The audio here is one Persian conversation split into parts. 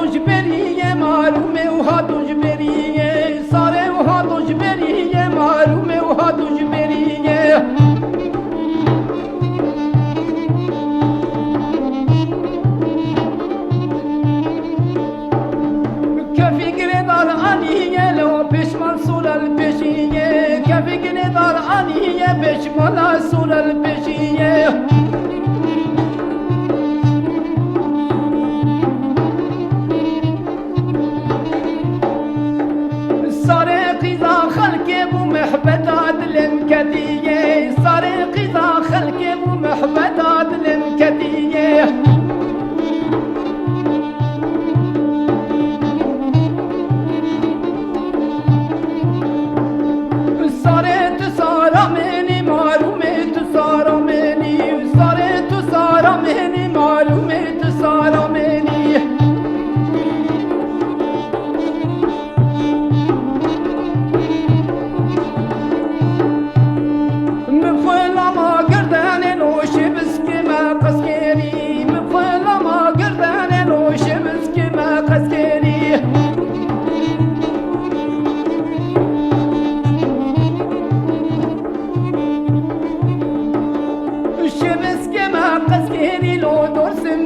جبریه معلومه و هاتو جبریه ساره و هاتو جبریه معلومه و هاتو جبریه كفي قردار انيه لو بشمال سور البشيه كفي قردار انيه بشمال سور البشيه محبت عدل كديه صريقي ذا خلقي ومحبت عدل كديه صارت صار مني معلومة صار مني صارت صار مني معلومة صار مني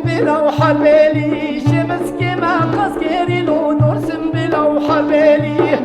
بلا وحبالي شمس كما قصيري لو نرسم بلا وحبالي